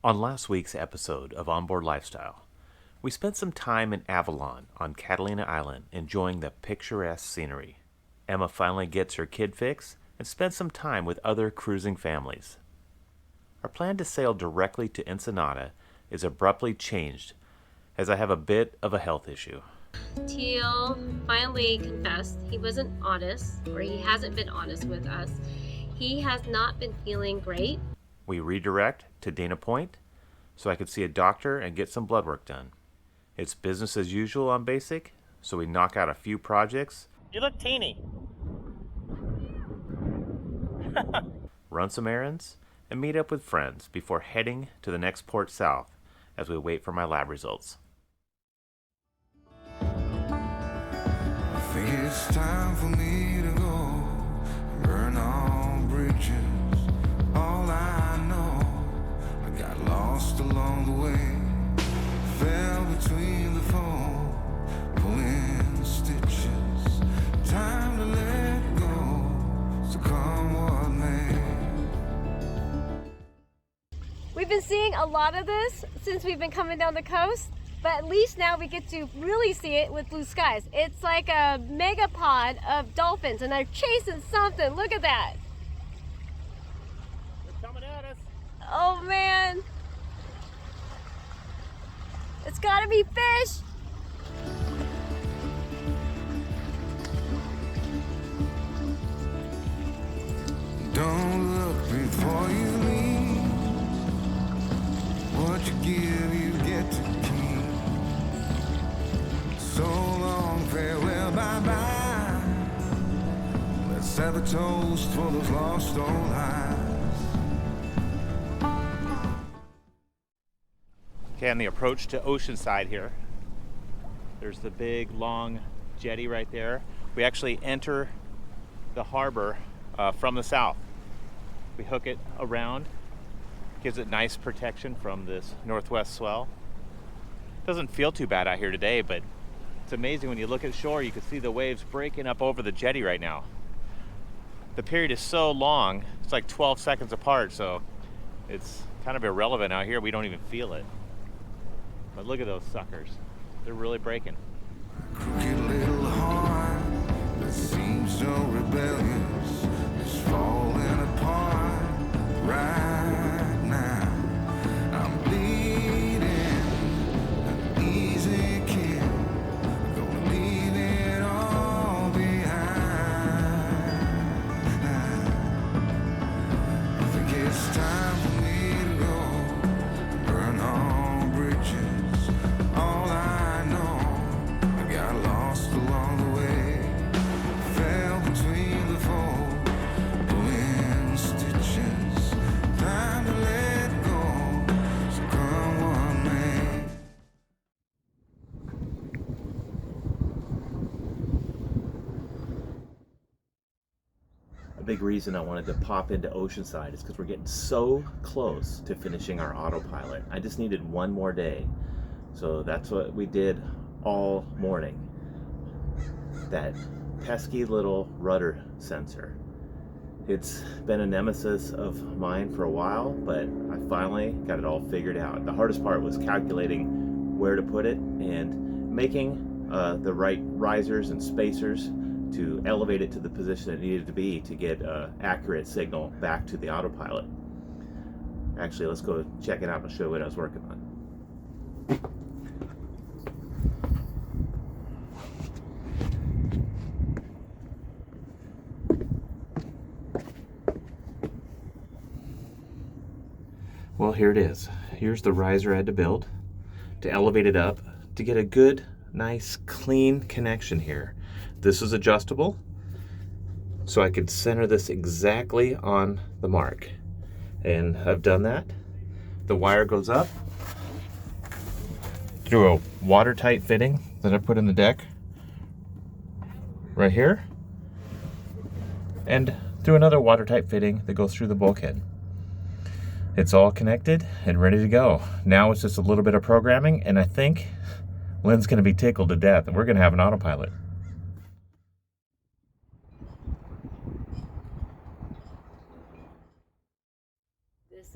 On last week's episode of Onboard Lifestyle, we spent some time in Avalon on Catalina Island enjoying the picturesque scenery. Emma finally gets her kid fix and spends some time with other cruising families. Our plan to sail directly to Ensenada is abruptly changed as I have a bit of a health issue. Teal finally confessed he wasn't honest, or he hasn't been honest with us. He has not been feeling great. We redirect to Dana Point so I could see a doctor and get some blood work done. It's business as usual on Basic, so we knock out a few projects. You look teeny. Run some errands, and meet up with friends before heading to the next port south as we wait for my lab results. I think it's time for me to go burn all bridges. All I know, I got lost along the way, fell between the foam, pulling stitches. Time to let go, so come what may. We've been seeing a lot of this since we've been coming down the coast, but at least now we get to really see it with blue skies. It's like a megapod of dolphins and they're chasing something. Look at that. They're coming at us. Oh man. It's gotta be fish. Don't look before you leave. What you give, you get to keep. So long, farewell, bye-bye. Let's have a toast for those lost old eyes. Okay, on the approach to Oceanside here, there's the big long jetty right there. We actually enter the harbor from the south. We hook it around, gives it nice protection from this northwest swell. Doesn't feel too bad out here today, but it's amazing when you look at shore, you can see the waves breaking up over the jetty right now. The period is so long, it's like 12 seconds apart, so it's kind of irrelevant out here. We don't even feel it. But look at those suckers. They're really breaking. Crooked little heart that seems so rebellious is falling apart right now. I'm bleeding, an easy kill. Gonna leave it all behind. I think it's time for me to go burn all bridges. All I know, I got lost along the way, fell between the foam, pulling stitches. Time to let go, so come what may. A big reason I wanted to pop into Oceanside is because we're getting so close to finishing our autopilot. I just needed one more day. So that's what we did all morning. That pesky little rudder sensor. It's been a nemesis of mine for a while, but I finally got it all figured out. The hardest part was calculating where to put it and making the right risers and spacers to elevate it to the position it needed to be to get accurate signal back to the autopilot. Actually, let's go check it out and show you what I was working on. Well, here it is. Here's the riser I had to build to elevate it up to get a good, nice, clean connection here. This is adjustable, so I could center this exactly on the mark. And I've done that. The wire goes up through a watertight fitting that I put in the deck right here, and through another watertight fitting that goes through the bulkhead. It's all connected and ready to go. Now it's just a little bit of programming, and I think Lynn's going to be tickled to death, and we're going to have an autopilot.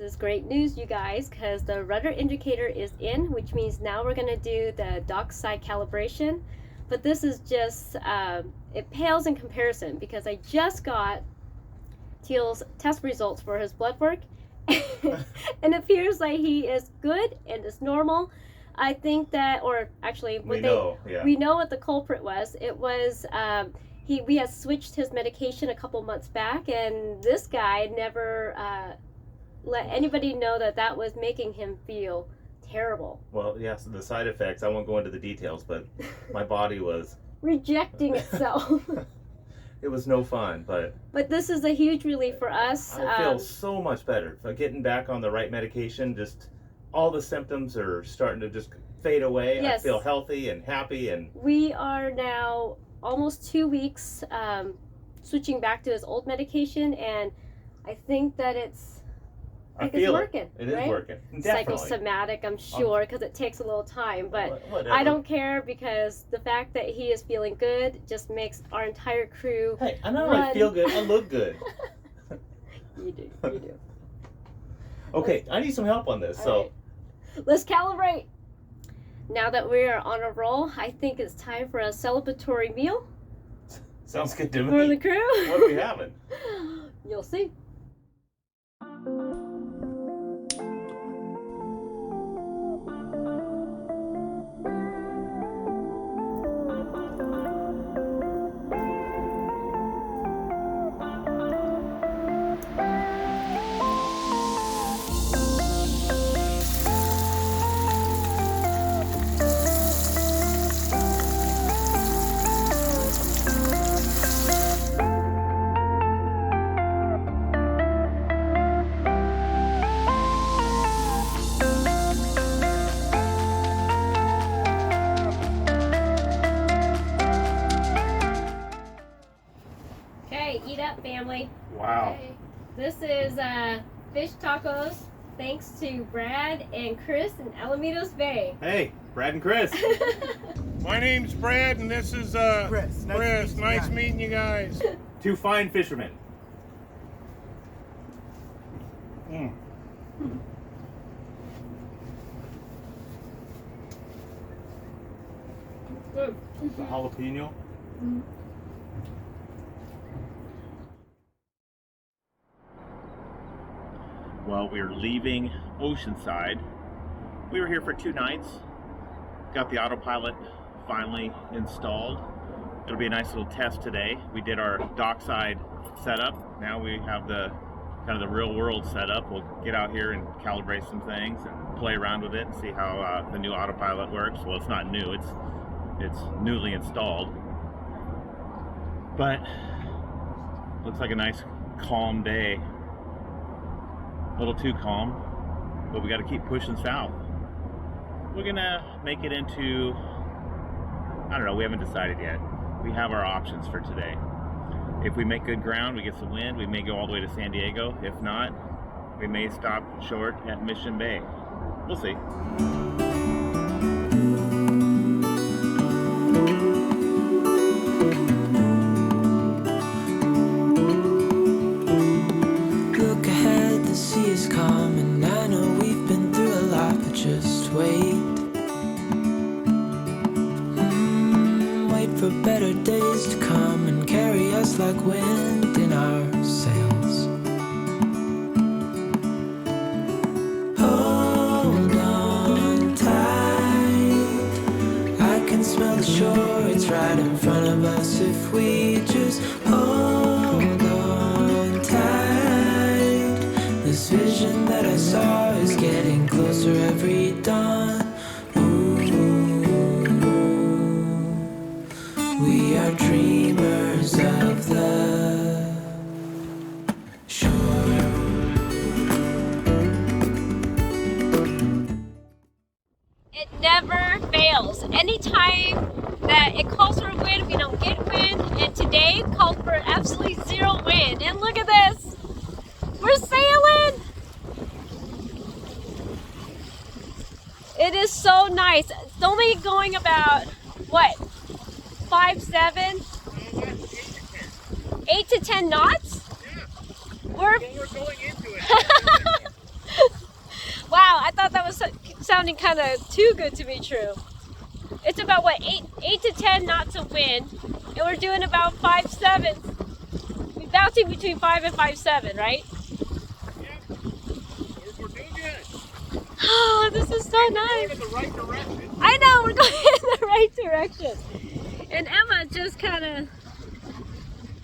This is great news, you guys, because the rudder indicator is in, which means now we're going to do the dockside calibration. But this is just, it pales in comparison because I just got Teal's test results for his blood work. And it appears like he is good and is normal. I think that, or actually, we know what the culprit was. It was, we had switched his medication a couple months back, and this guy never let anybody know that that was making him feel terrible. Well, yes, the side effects, I won't go into the details, but my body was rejecting itself. It was no fun, but this is a huge relief for us. I feel so much better. Getting back on the right medication, just all the symptoms are starting to just fade away. Yes. I feel healthy and happy, and we are now almost 2 weeks switching back to his old medication, and I think that it's working. It is right? working. Definitely. Psychosomatic, I'm sure, because it takes a little time, but whatever. I don't care, because the fact that he is feeling good just makes our entire crew Hey, I not only feel good, I look good. You do. Okay, I need some help on this. So right. Let's calibrate. Now that we are on a roll, I think it's time for a celebratory meal. Sounds good to me. For the crew. What are we having? You'll see. Eat up, family. Wow. Okay. This is fish tacos, thanks to Brad and Chris in Alamitos Bay. Hey, Brad and Chris. My name's Brad, and this is Chris. Nice meeting you guys. Two fine fishermen. Good. The jalapeno. Well, we're leaving Oceanside. We were here for 2 nights. Got the autopilot finally installed. It'll be a nice little test today. We did our dockside setup. Now we have the kind of the real world setup. We'll get out here and calibrate some things and play around with it and see how the new autopilot works. Well, it's not new. It's newly installed. But looks like a nice calm day. A little too calm, but we got to keep pushing south. We're gonna make it into, I don't know, we haven't decided yet. We have our options for today. If we make good ground, we get some wind, we may go all the way to San Diego. If not, we may stop short at Mission Bay. We'll see. Coming, I know we've been through a lot, but just wait. Wait for better days to come and carry us like wind in our sails. Hold on tight, I can smell the shore, it's right in front of us if we just hold on tight. This vision that I saw is getting closer every dawn. Ooh, we are dreamers of the shore. It never fails. Anytime that it calls for wind, we don't get wind, and today called for absolutely 0 wind. And look at this. We're sailing! It is so nice. It's only going about, what, 5, 7? 8 to 10 knots? Yeah. We're going into it. I thought that was sounding kind of too good to be true. It's about what, 8 to 10 knots of wind, and we're doing about 5.7. We're bouncing between 5 and 5.7, right? Yep. We're doing good. Oh, this is so nice. We're going in the right direction. I know, we're going in the right direction. And Emma just kind of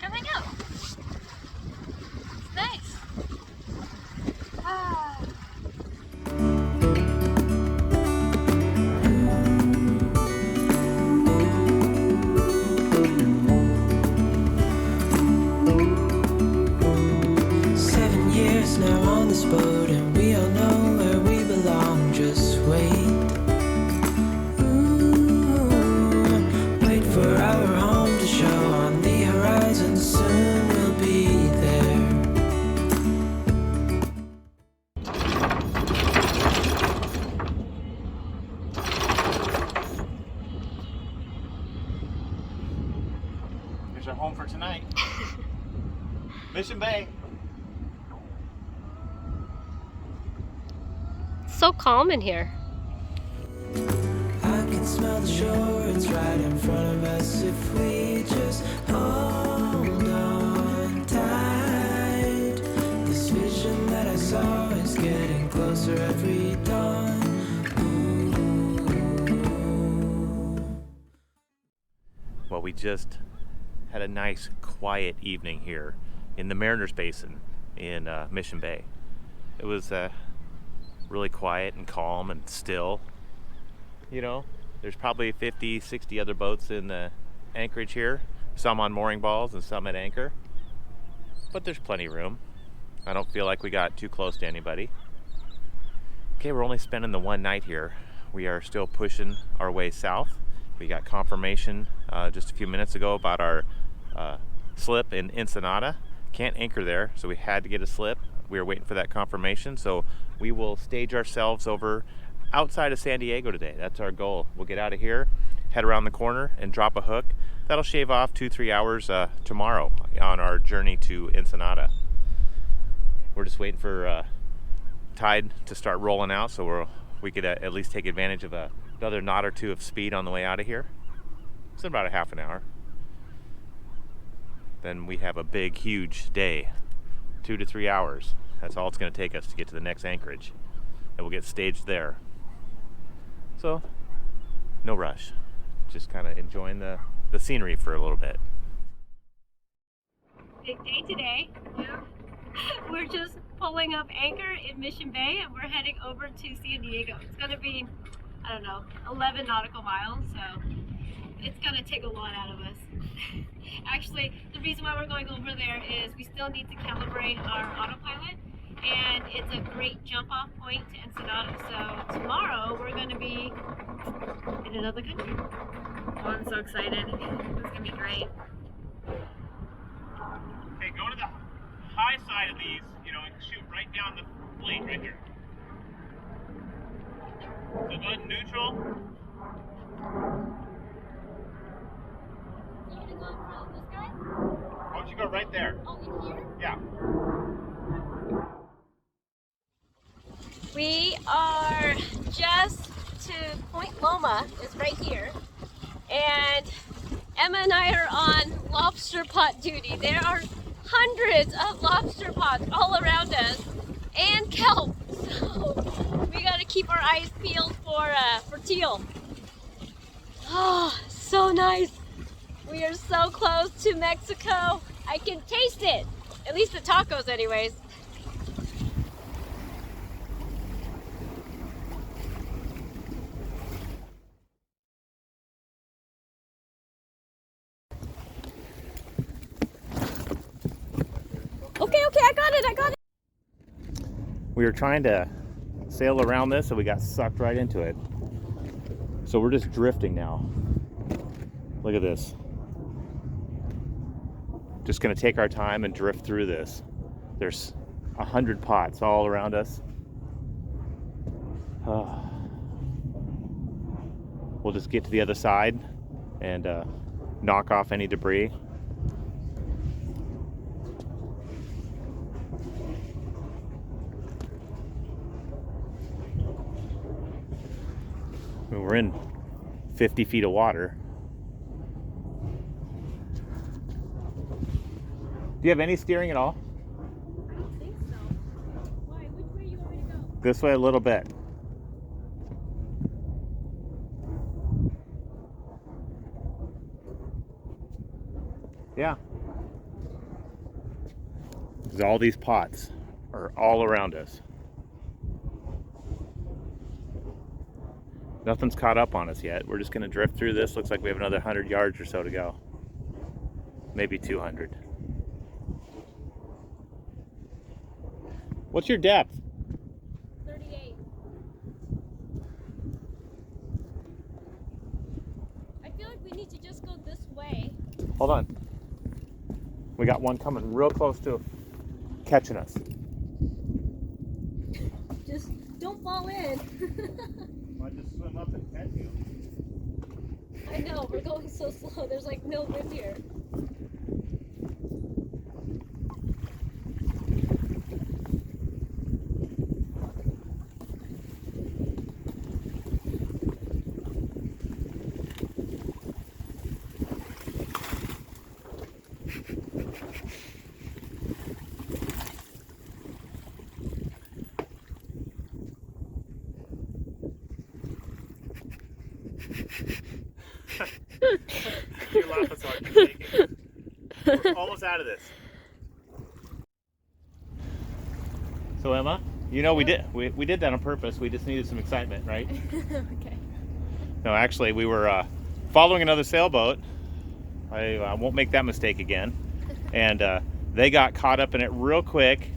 coming out. It's nice. Ah. 7 years now on this boat, and we all know where we belong. Just wait. Wait for our home to show on the horizon. Soon we'll be there. Here's our home for tonight. Mission Bay. So calm in here. I can smell the shore, it's right in front of us. If we just hold on tight, this vision that I saw is getting closer every dawn. Ooh. Well, we just had a nice quiet evening here in the Mariners Basin in Mission Bay. It was really quiet and calm and still. You know, there's probably 50, 60 other boats in the anchorage here, some on mooring balls and some at anchor, but there's plenty of room. I don't feel like we got too close to anybody. Okay, we're only spending the one night here. We are still pushing our way south. We got confirmation just a few minutes ago about our slip in Ensenada. Can't anchor there, so we had to get a slip. We were waiting for that confirmation, so we will stage ourselves over outside of San Diego today. That's our goal. We'll get out of here, head around the corner, and drop a hook. That'll shave off 2-3 hours tomorrow on our journey to Ensenada. We're just waiting for tide to start rolling out, so we could at least take advantage of another knot or two of speed on the way out of here. It's about a half an hour. Then we have a big, huge day, 2 to 3 hours. That's all it's going to take us to get to the next anchorage, and we'll get staged there. So, no rush. Just kind of enjoying the scenery for a little bit. Big day today. Yeah. We're just pulling up anchor in Mission Bay, and we're heading over to San Diego. It's going to be, I don't know, 11 nautical miles, so it's going to take a lot out of us. Actually, the reason why we're going over there is we still need to calibrate our autopilot, and it's a great jump off point to Ensenada. So tomorrow we're going to be in another country. Oh, I'm so excited. It's going to be great. Okay, go to the high side of these, and shoot right down the blade right here. So go ahead and neutral. Why don't you go right there? Oh, in here? Yeah. We are just to Point Loma, is right here, and Emma and I are on lobster pot duty. There are hundreds of lobster pots all around us, and kelp. So we gotta keep our eyes peeled for teal. Oh, so nice. We are so close to Mexico. I can taste it. At least the tacos anyways. Okay, I got it. We were trying to sail around this, so we got sucked right into it. So we're just drifting now. Look at this. Just gonna take our time and drift through this. There's 100 pots all around us. We'll just get to the other side and knock off any debris. We're in 50 feet of water. Do you have any steering at all? I don't think so. Why? Which way you want me to go? This way a little bit. Yeah. Because all these pots are all around us. Nothing's caught up on us yet. We're just going to drift through this. Looks like we have another 100 yards or so to go. Maybe 200. What's your depth? 38. I feel like we need to just go this way. Hold on. We got one coming real close to catching us. Just don't fall in. Might just swim up and catch you. I know, we're going so slow. There's like no wind here. You're laughing so hard, you're shaking. We're almost out of this. So Emma, you know we did that on purpose. We just needed some excitement, right? Okay. No, actually, we were following another sailboat. I won't make that mistake again. And they got caught up in it real quick.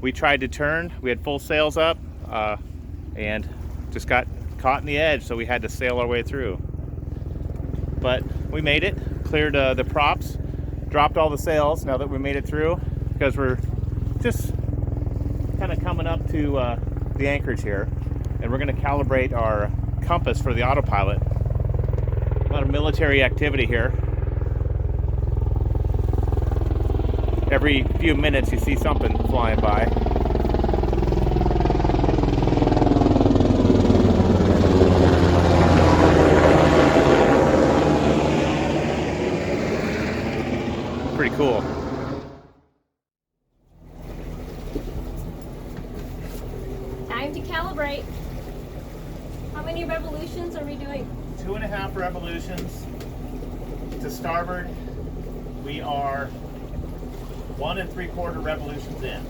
We tried to turn. We had full sails up and just got caught in the edge, so we had to sail our way through. But we made it, cleared the props, dropped all the sails now that we made it through, because we're just kind of coming up to the anchorage here, and we're going to calibrate our compass for the autopilot. A lot of military activity here. Every few minutes you see something flying by. Pretty cool. Time to calibrate. How many revolutions are we doing? 2.5 revolutions to starboard. We are 1 3/4 revolutions in.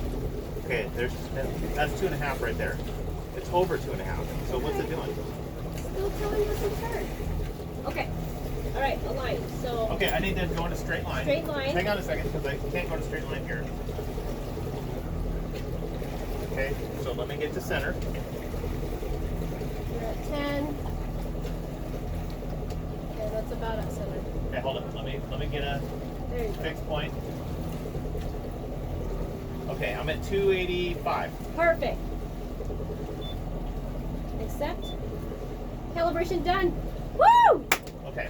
Okay, that's 2.5 right there. It's over 2.5. So what's it doing? Still telling us in turn. Okay. All right, align. So. Okay, I need to go in a straight line. Straight line. Hang on a second, because I can't go in a straight line here. Okay, so let me get to center. We're at 10. Okay, that's about at center. Okay, hold on. Let me get a There you go. fixed point. Okay, I'm at 285. Perfect. Accept. Calibration done. Woo! Okay.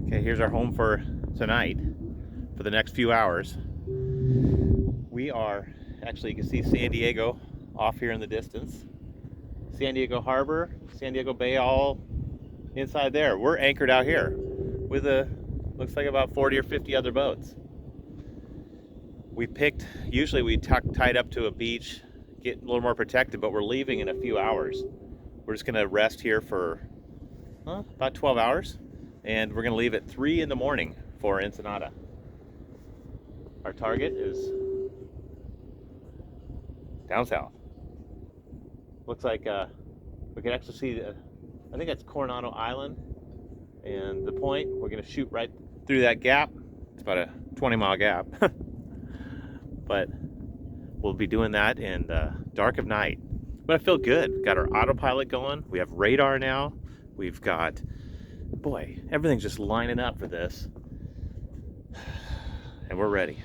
Okay, here's our home for tonight, for the next few hours. We are, actually you can see San Diego off here in the distance. San Diego Harbor, San Diego Bay, all inside there. We're anchored out here with looks like about 40 or 50 other boats. We picked, usually we tied up to a beach, get a little more protected, but we're leaving in a few hours. We're just gonna rest here for about 12 hours, and we're gonna leave at 3 in the morning for Ensenada. Our target is down south. Looks like we can actually see, I think that's Coronado Island, and the point, we're gonna shoot right through that gap. It's about a 20-mile gap. But we'll be doing that in the dark of night. But I feel good. We've got our autopilot going. We have radar now. We've got, boy, everything's just lining up for this. And we're ready.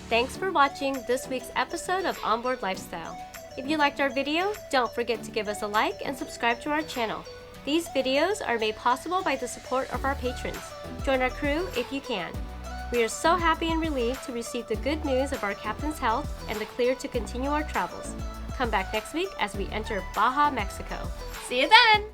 Thanks for watching this week's episode of Onboard Lifestyle. If you liked our video, don't forget to give us a like and subscribe to our channel. These videos are made possible by the support of our patrons. Join our crew if you can. We are so happy and relieved to receive the good news of our captain's health and the clear to continue our travels. Come back next week as we enter Baja Mexico. See you then!